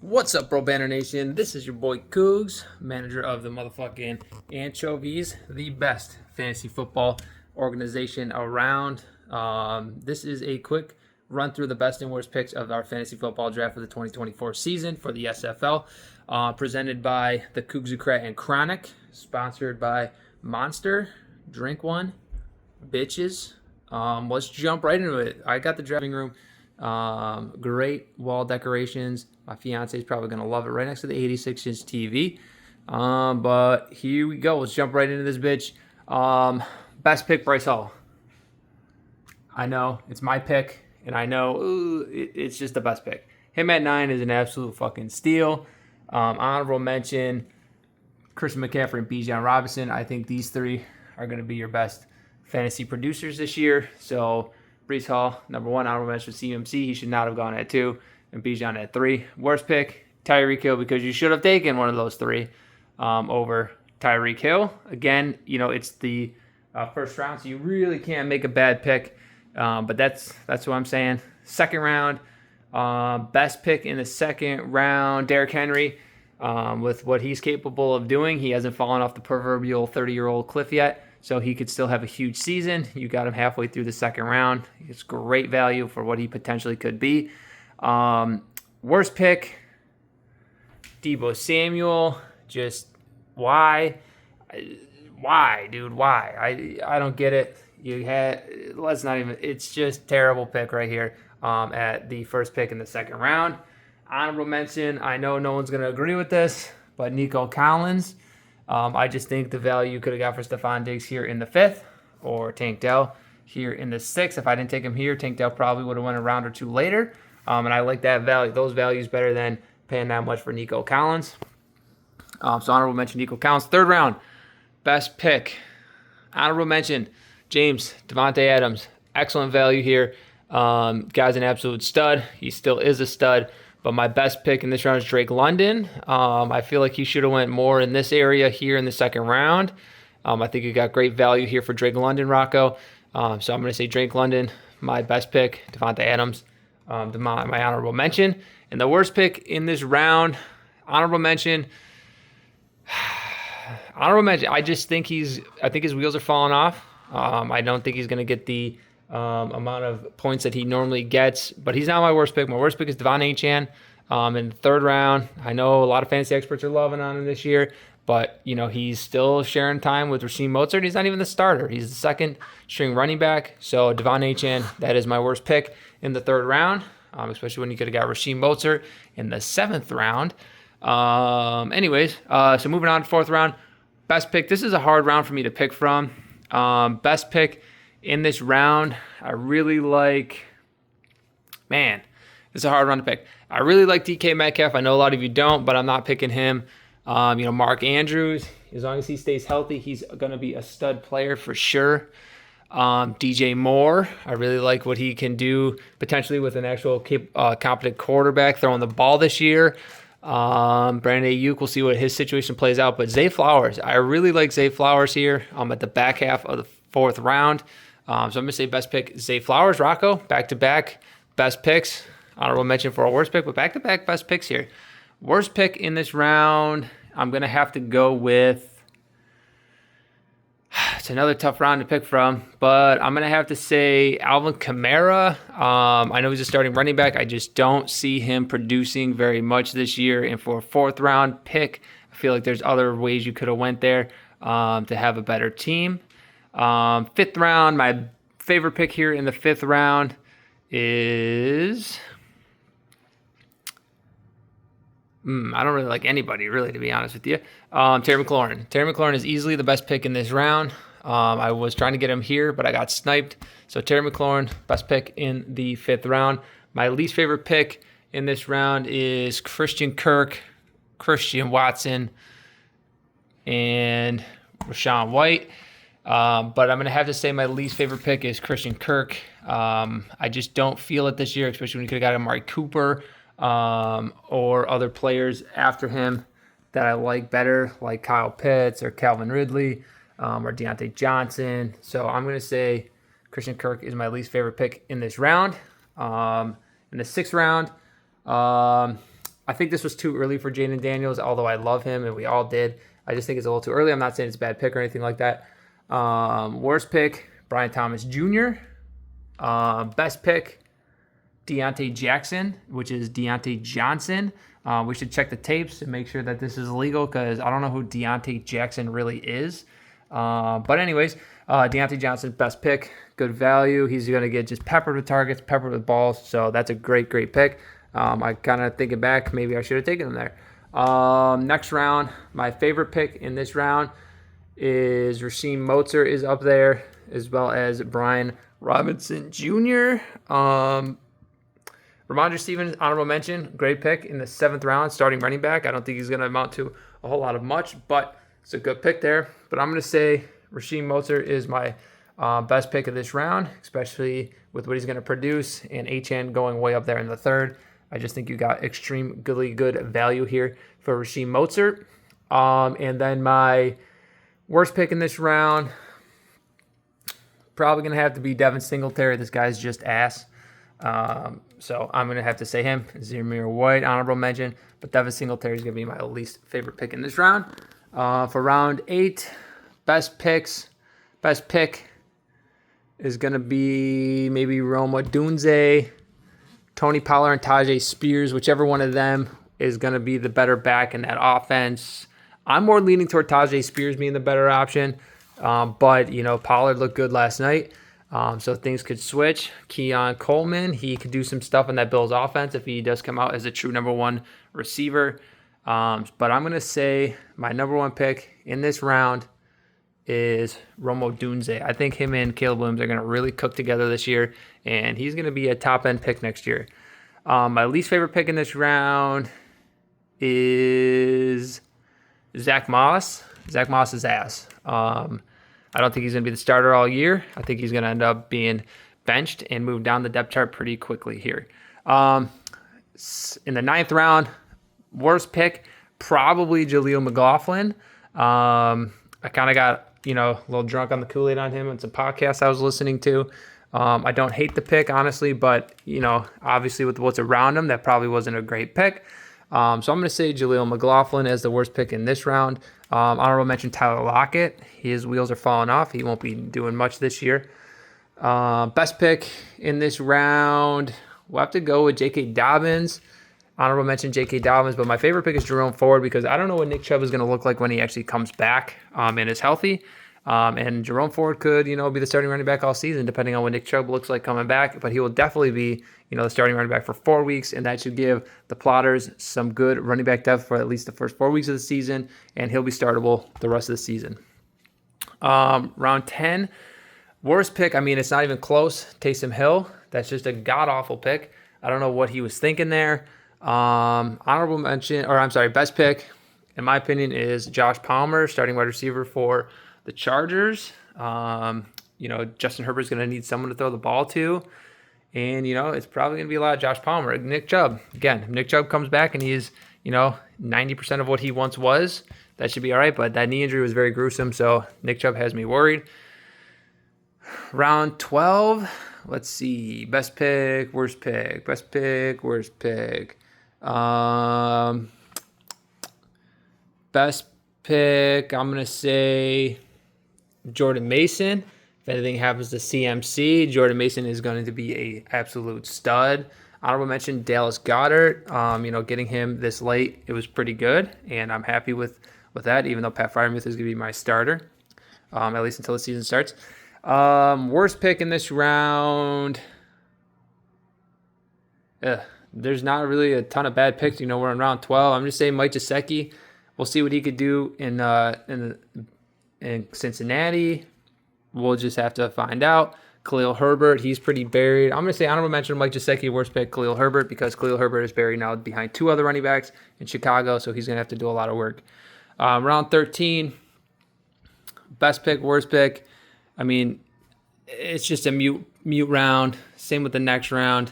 What's up, Bro Banner Nation? This is your boy Cougs, manager of the motherfucking Anchovies, the best fantasy football organization around. This is a quick run through the best and worst picks of our fantasy football draft for the 2024 season for the SFL, presented by the Cougsocrat and Chronic, sponsored by Monster. Drink one, bitches. Let's jump right into it. I got the drafting room. Great wall decorations. My fiance is probably gonna love it. Right next to the 86-inch TV. But here we go. Let's jump right into this bitch. Best pick, Bryce Hall. I know it's my pick, and I know it's just the best pick. Him at 9 is an absolute fucking steal. Honorable mention: Christian McCaffrey and Bijan Robinson. I think these three are going to be your best fantasy producers this year. So Brees Hall, number 1, honorable mention CMC. He should not have gone at 2, and Bijan at 3. Worst pick, Tyreek Hill, because you should have taken one of those 3 over Tyreek Hill. Again, it's the first round, so you really can't make a bad pick. But that's what I'm saying. Second round, best pick in the second round, Derrick Henry. With what he's capable of doing, he hasn't fallen off the proverbial 30-year-old cliff yet, so he could still have a huge season. You got him halfway through the second round. It's great value for what he potentially could be. Worst pick, Deebo Samuel. Just why? Why, dude? Why? I don't get it. It's just terrible pick right here at the first pick in the second round. Honorable mention, I know no one's going to agree with this, but Nico Collins. I just think the value you could have got for Stephon Diggs here in the 5th, or Tank Dell here in the 6th. If I didn't take him here, Tank Dell probably would have went a round or 2 later. And I like those values better than paying that much for Nico Collins. So honorable mention, Nico Collins. Third round, best pick. Honorable mention, James Devontae Adams. Excellent value here. Guy's an absolute stud. He still is a stud. But my best pick in this round is Drake London. I feel like he should have went more in this area here in the second round. I think you got great value here for Drake London, Rocco. So I'm going to say Drake London, my best pick. Devontae Adams, my honorable mention. And the worst pick in this round, honorable mention. I just think I think his wheels are falling off. I don't think he's going to get the amount of points that he normally gets, but he's not my worst pick. My worst pick is Devon Achane in the third round. I know a lot of fantasy experts are loving on him this year, but he's still sharing time with Rasheem Mostert. He's not even the starter. He's the second string running back. So Devon Achane, that is my worst pick in the third round, especially when you could have got Rasheem Mostert in the 7th round. So moving on to 4th round, best pick. This is a hard round for me to pick from. Best pick in this round, I really like, this is a hard round to pick. I really like DK Metcalf. I know a lot of you don't, but I'm not picking him. Mark Andrews, as long as he stays healthy, he's going to be a stud player for sure. DJ Moore, I really like what he can do potentially with an actual competent quarterback throwing the ball this year. Brandon Ayuk, we'll see what his situation plays out. But Zay Flowers, I really like Zay Flowers here at the back half of the 4th round. So I'm going to say best pick, Zay Flowers. Rocco, back-to-back best picks. Honorable mention for a worst pick, but back-to-back best picks here. Worst pick in this round, I'm going to have to go with, it's another tough round to pick from, but I'm going to have to say Alvin Kamara. I know he's a starting running back. I just don't see him producing very much this year. And for a 4th round pick, I feel like there's other ways you could have went there to have a better team. 5th round, my favorite pick here in the 5th round is, I don't really like anybody, really, to be honest with you. Terry McLaurin. Terry McLaurin is easily the best pick in this round. I was trying to get him here, but I got sniped. So Terry McLaurin, best pick in the 5th round. My least favorite pick in this round is Christian Kirk, Christian Watson, and Rashawn White. But I'm going to have to say my least favorite pick is Christian Kirk. I just don't feel it this year, especially when you could have got Amari Cooper or other players after him that I like better, like Kyle Pitts or Calvin Ridley or Deontay Johnson. So I'm going to say Christian Kirk is my least favorite pick in this round. In the 6th round, I think this was too early for Jaden Daniels, although I love him and we all did. I just think it's a little too early. I'm not saying it's a bad pick or anything like that. Worst pick, Brian Thomas Jr. Best pick, Deontay Jackson, which is Deontay Johnson. We should check the tapes and make sure that this is legal because I don't know who Deontay Jackson really is. But anyways, Deontay Johnson, best pick, good value. He's going to get just peppered with targets, peppered with balls. So that's a great pick. I kind of thinking back, maybe I should have taken him there. Next round, my favorite pick in this round is Rasheem Mostert is up there, as well as Brian Robinson Jr. Ramondre Stevens, honorable mention, great pick in the 7th round, starting running back. I don't think he's going to amount to a whole lot of much, but it's a good pick there. But I'm going to say Rasheem Mostert is my best pick of this round, especially with what he's going to produce, and Achane going way up there in the 3rd. I just think you got extremely good value here for Rasheem Mostert. And then my worst pick in this round, probably going to have to be Devin Singletary. This guy's just ass. So I'm going to have to say him. Zamir White, honorable mention. But Devin Singletary is going to be my least favorite pick in this round. For round 8, best pick is going to be maybe Rome Odunze, Tony Pollard, and Tajay Spears. Whichever one of them is going to be the better back in that offense. I'm more leaning toward Tajay Spears being the better option. But, Pollard looked good last night. So things could switch. Keon Coleman, he could do some stuff in that Bills offense if he does come out as a true number 1 receiver. But I'm going to say my number 1 pick in this round is Rome Odunze. I think him and Caleb Williams are going to really cook together this year, and he's going to be a top-end pick next year. My least favorite pick in this round is Zach Moss. Zach Moss is ass. I don't think he's going to be the starter all year. I think he's going to end up being benched and move down the depth chart pretty quickly here. In the 9th round, worst pick, probably Jaleel McLaughlin. I kind of got, a little drunk on the Kool-Aid on him and some podcasts I was listening to. I don't hate the pick, honestly, but, obviously with what's around him, that probably wasn't a great pick. So I'm going to say Jaleel McLaughlin as the worst pick in this round. Honorable mention Tyler Lockett. His wheels are falling off. He won't be doing much this year. Best pick in this round, we'll have to go with J.K. Dobbins. Honorable mention J.K. Dobbins, but my favorite pick is Jerome Ford because I don't know what Nick Chubb is going to look like when he actually comes back and is healthy. And Jerome Ford could, be the starting running back all season, depending on what Nick Chubb looks like coming back. But he will definitely be, the starting running back for 4 weeks, and that should give the Plotters some good running back depth for at least the first 4 weeks of the season, and he'll be startable the rest of the season. Round 10, worst pick. I mean, it's not even close. Taysom Hill. That's just a god-awful pick. I don't know what he was thinking there. Honorable mention, best pick, in my opinion, is Josh Palmer, starting wide receiver for the Chargers. Justin Herbert's going to need someone to throw the ball to. And, it's probably going to be a lot of Josh Palmer. Nick Chubb. Again, if Nick Chubb comes back and he's, 90% of what he once was, that should be all right. But that knee injury was very gruesome, so Nick Chubb has me worried. Round 12, let's see. Best pick, worst pick. Best pick, worst pick. Best pick, I'm going to say Jordan Mason. If anything happens to CMC, Jordan Mason is going to be an absolute stud. Honorable mention Dallas Goedert. Getting him this late, it was pretty good, and I'm happy with that, even though Pat Freiermuth is going to be my starter, at least until the season starts. Worst pick in this round. There's not really a ton of bad picks. We're in round 12. I'm just saying Mike Gesicki. We'll see what he could do in Cincinnati. We'll just have to find out. Khalil Herbert, he's pretty buried. I'm going to say honorable mention Mike Gesicki, worst pick, Khalil Herbert, because Khalil Herbert is buried now behind 2 other running backs in Chicago, so he's going to have to do a lot of work. Round 13, best pick, worst pick. I mean, it's just a mute round. Same with the next round.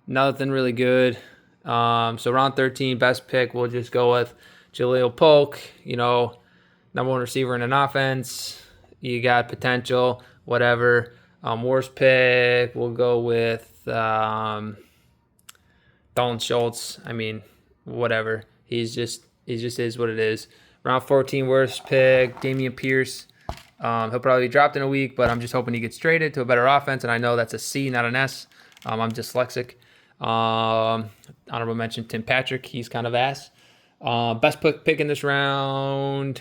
Nothing really good. So round 13, best pick, we'll just go with Jaleel Polk, number 1 receiver in an offense. You got potential, whatever. Worst pick, we'll go with Dalton Schultz. I mean, whatever. He just is what it is. Round 14, worst pick, Dameon Pierce. He'll probably be dropped in a week, but I'm just hoping he gets traded to a better offense, and I know that's a C, not an S. I'm dyslexic. Honorable mention, Tim Patrick. He's kind of ass. Best pick in this round.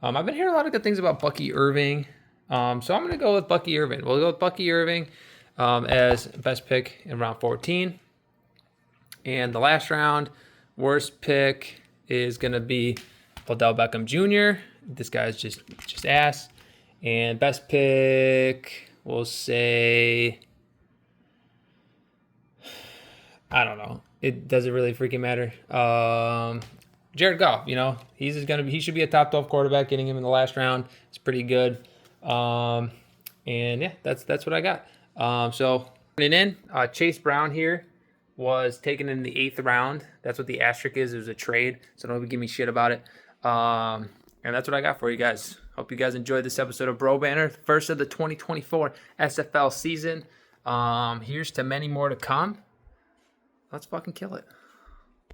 I've been hearing a lot of good things about Bucky Irving. So I'm going to go with Bucky Irving. We'll go with Bucky Irving as best pick in round 14. And the last round, worst pick is going to be Odell Beckham Jr. This guy's just ass. And best pick, we'll say, I don't know. It doesn't really freaking matter. Jared Goff, he should be a top 12 quarterback. Getting him in the last round is pretty good. And yeah, that's what I got. So running in, Chase Brown here was taken in the 8th round. That's what the asterisk is. It was a trade, so don't give me shit about it. And that's what I got for you guys. Hope you guys enjoyed this episode of Bro Banner, first of the 2024 SFL season. Here's to many more to come. Let's fucking kill it.